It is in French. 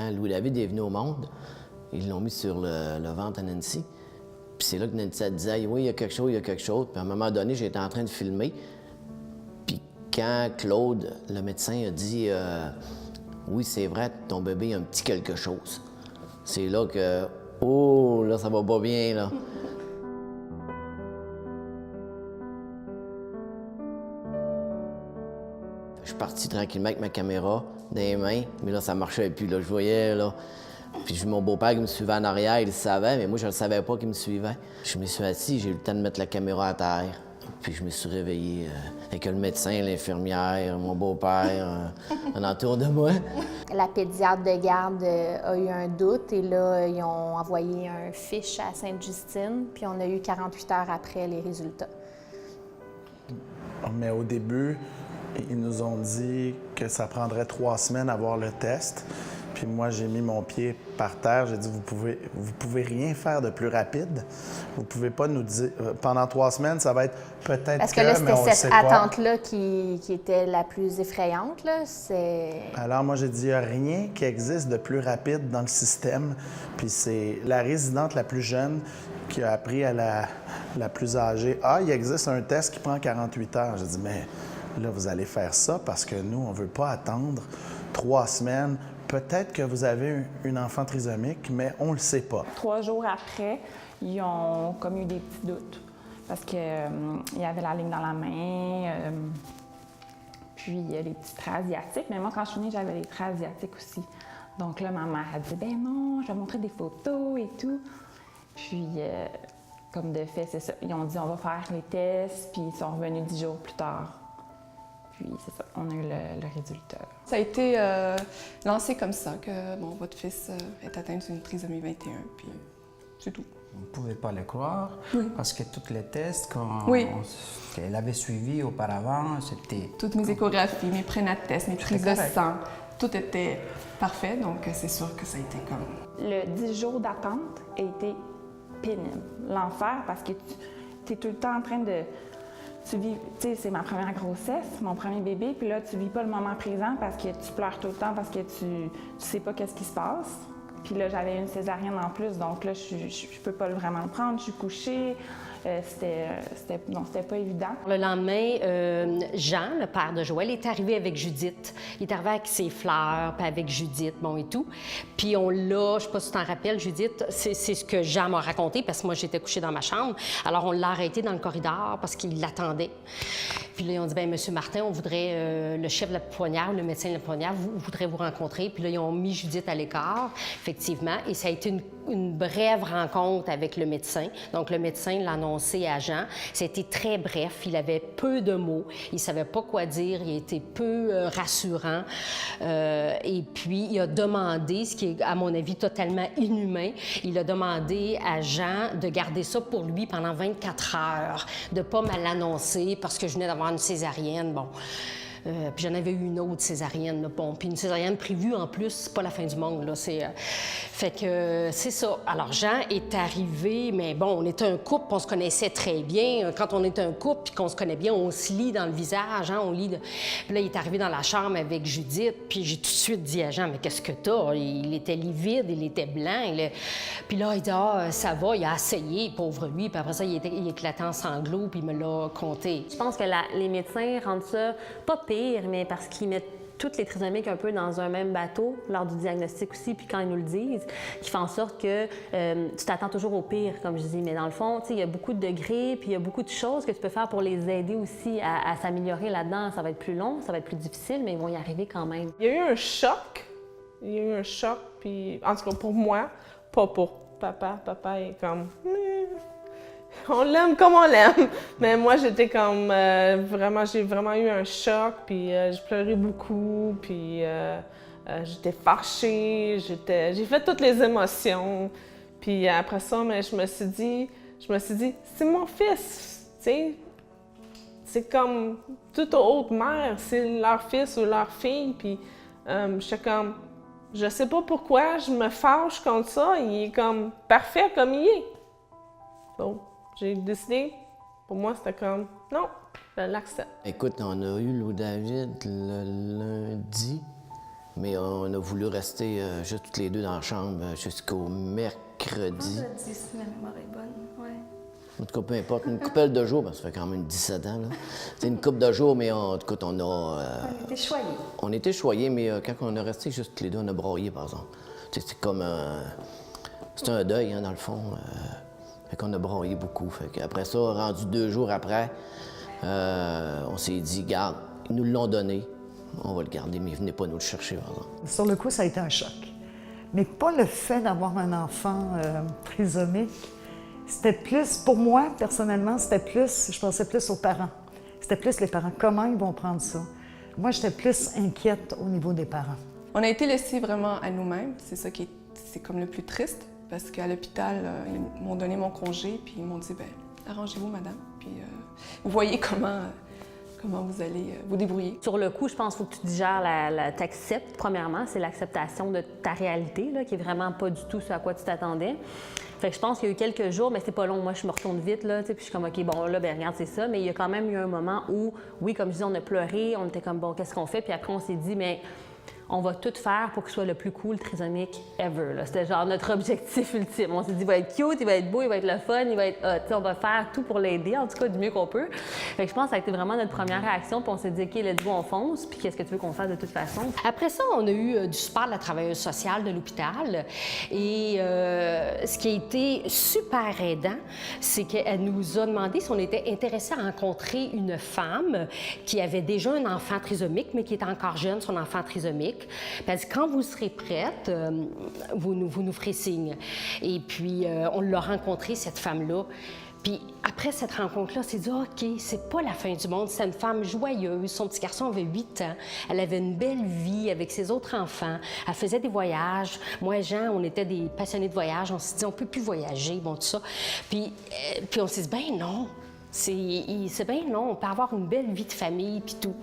quand Louis-David est venu au monde, ils l'ont mis sur le ventre à Nancy. Puis c'est là que Nancy elle disait « Oui, il y a quelque chose, il y a quelque chose. » Puis à un moment donné, j'étais en train de filmer. Puis quand Claude, le médecin, a dit Oui, c'est vrai, ton bébé a un petit quelque chose. » C'est là que « Oh, là, ça va pas bien, là. » Je suis parti tranquillement avec ma caméra dans les mains, mais là, ça marchait plus, là, je voyais, là. Puis j'ai mon beau-père qui me suivait en arrière, il le savait, mais moi, je ne savais pas qu'il me suivait. Je me suis assis, j'ai eu le temps de mettre la caméra à terre. Puis je me suis réveillé avec le médecin, l'infirmière, mon beau-père, en entour de moi. La pédiatre de garde a eu un doute et là, ils ont envoyé un fiche à Sainte-Justine, puis on a eu 48 heures après les résultats. Mais au début, ils nous ont dit que ça prendrait 3 semaines à avoir le test. Puis moi, j'ai mis mon pied par terre. J'ai dit, vous pouvez rien faire de plus rapide. Vous pouvez pas nous dire... Pendant 3 semaines, ça va être peut-être Parce que là, mais on c'était le cette sait pas. attente-là qui était la plus effrayante, là. Alors moi, j'ai dit, il n'y a rien qui existe de plus rapide dans le système. Puis c'est la résidente la plus jeune qui a appris à la plus âgée. Ah, il existe un test qui prend 48 heures. J'ai dit, mais là, vous allez faire ça parce que nous, on ne veut pas attendre 3 semaines. Peut-être que vous avez une enfant trisomique, mais on ne le sait pas. 3 jours après, ils ont comme eu des petits doutes parce qu'il y avait la ligne dans la main, puis il y a les petits traits asiatiques. Mais moi, quand je suis née, j'avais les traits asiatiques aussi. Donc là, ma mère a dit « Ben non, je vais montrer des photos et tout. » Puis, comme de fait, c'est ça. Ils ont dit « On va faire les tests », puis ils sont revenus 10 jours plus tard. Puis c'est ça, on a eu le résultat. Ça a été lancé comme ça, que bon, votre fils est atteint d'une trisomie 21, puis c'est tout. On ne pouvait pas le croire, parce que tous les tests qu'elle avait suivis auparavant, c'était... Toutes mes échographies, mes prénates-tests, mes prises de sang, tout était parfait, donc c'est sûr que ça a été comme... Le 10 jours d'attente a été pénible, l'enfer, parce que tu es tout le temps en train de... Tu vis, tu sais, c'est ma première grossesse, mon premier bébé, puis là, tu vis pas le moment présent parce que tu pleures tout le temps, parce que tu sais pas qu'est-ce qui se passe. Puis là, j'avais une césarienne en plus, donc là, je peux pas vraiment le prendre, je suis couchée. C'était pas évident. Le lendemain, Jean, le père de Joël, est arrivé avec Judith. Il est arrivé avec ses fleurs, puis avec Judith, bon et tout. Puis on l'a, je sais pas si tu t'en rappelles, Judith, c'est ce que Jean m'a raconté, parce que moi, j'étais couchée dans ma chambre. Alors, on l'a arrêté dans le corridor parce qu'il l'attendait. Puis là, ils ont dit, bien, Monsieur Martin, on voudrait, le chef de la pouponnière, le médecin de la pouponnière, voudrait vous rencontrer. Puis là, ils ont mis Judith à l'écart, effectivement, et ça a été une brève rencontre avec le médecin. Donc, le médecin l'a annoncé à Jean. C'était très bref. Il avait peu de mots. Il ne savait pas quoi dire. Il était peu rassurant. Et puis, il a demandé, ce qui est, à mon avis, totalement inhumain, il a demandé à Jean de garder ça pour lui pendant 24 heures, de ne pas me l'annoncer parce que je venais d'avoir une césarienne. Bon. Puis j'en avais eu une autre césarienne, là, bon, puis une césarienne prévue en plus, c'est pas la fin du monde, là, fait que c'est ça. Alors Jean est arrivé, mais bon, on était un couple, on se connaissait très bien. Quand on est un couple puis qu'on se connaît bien, on se lit dans le visage, hein, on lit. Puis là, il est arrivé dans la chambre avec Judith, puis j'ai tout de suite dit à Jean, mais qu'est-ce que t'as? Il était livide, il était blanc. Puis là, il dit, ah, ça va, il a essayé, pauvre lui. Puis après ça, il éclatait en sanglots, puis il me l'a conté. Je pense que les médecins rendent ça pas pire, mais parce qu'ils mettent toutes les trisomiques un peu dans un même bateau lors du diagnostic aussi, puis quand ils nous le disent, qui fait en sorte que tu t'attends toujours au pire, comme je dis. Mais dans le fond, il y a beaucoup de degrés, puis il y a beaucoup de choses que tu peux faire pour les aider aussi à s'améliorer là-dedans. Ça va être plus long, ça va être plus difficile, mais ils vont y arriver quand même. Il y a eu un choc. Il y a eu un choc, puis en tout cas pour moi, pas pour papa. Papa est comme... On l'aime comme on l'aime. Mais moi, j'étais comme vraiment, j'ai vraiment eu un choc, puis je pleurais beaucoup, puis j'étais fâchée, j'ai fait toutes les émotions. Puis après ça, mais je me suis dit, c'est mon fils, tu sais. C'est comme toute autre mère, c'est leur fils ou leur fille, puis j'étais comme, je sais pas pourquoi je me fâche contre ça, il est comme parfait comme il est. Bon. J'ai décidé, pour moi, c'était comme, non, je l'accepte. Écoute, on a eu Louis-David le lundi, Mais on a voulu rester juste toutes les deux dans la chambre jusqu'au mercredi. Vendredi, si ma mémoire est bonne, ouais. En tout cas, peu importe, une couple de jours, parce que ça fait quand même 17 ans. C'est une couple de jours, mais en tout cas, on a... On était choyés. On était choyés, mais quand on est resté juste tous les deux, on a broyé, par exemple. C'est comme c'est un deuil, hein, dans le fond. Fait qu'on a broyé beaucoup. Fait qu'après ça, rendu 2 jours après, on s'est dit, garde, ils nous l'ont donné, on va le garder, mais venez pas nous le chercher, par exemple. Sur le coup, ça a été un choc. Mais pas le fait d'avoir un enfant trisomique. C'était plus, pour moi, personnellement, c'était plus, je pensais plus aux parents. C'était plus les parents. Comment ils vont prendre ça? Moi, j'étais plus inquiète au niveau des parents. On a été laissés vraiment à nous-mêmes. C'est ça qui est, c'est comme le plus triste, parce qu'à l'hôpital, ils m'ont donné mon congé, puis ils m'ont dit, bien, arrangez-vous, madame, puis vous voyez comment vous allez vous débrouiller. Sur le coup, je pense qu'il faut que tu digères, t'acceptes. Premièrement, c'est l'acceptation de ta réalité, là, qui est vraiment pas du tout ce à quoi tu t'attendais. Fait que je pense qu'il y a eu quelques jours, mais c'est pas long. Moi, je me retourne vite, là, puis je suis comme, OK, bon, là, ben regarde, c'est ça. Mais il y a quand même eu un moment où, oui, comme je dis, on a pleuré, on était comme, bon, qu'est-ce qu'on fait? Puis après, on s'est dit, mais on va tout faire pour qu'il soit le plus cool trisomique ever. C'était genre notre objectif ultime. On s'est dit, il va être cute, il va être beau, il va être le fun, il va être hot. On va faire tout pour l'aider, en tout cas, du mieux qu'on peut. Fait que je pense que ça a été vraiment notre première réaction. Puis on s'est dit, OK, let's go, on fonce. Puis qu'est-ce que tu veux qu'on fasse de toute façon? Après ça, on a eu du support de la travailleuse sociale de l'hôpital. Et ce qui a été super aidant, c'est qu'elle nous a demandé si on était intéressé à rencontrer une femme qui avait déjà un enfant trisomique, mais qui était encore jeune, son enfant trisomique. Puis elle dit, quand vous serez prête, vous nous ferez signe. Et puis, on l'a rencontrée, cette femme-là. Puis après cette rencontre-là, on s'est dit, OK, c'est pas la fin du monde. C'est une femme joyeuse. Son petit garçon avait 8 ans. Elle avait une belle vie avec ses autres enfants. Elle faisait des voyages. Moi et Jean, on était des passionnés de voyage. On s'est dit, on peut plus voyager, bon, tout ça. Puis on s'est dit, ben non. C'est bien non, on peut avoir une belle vie de famille, puis tout.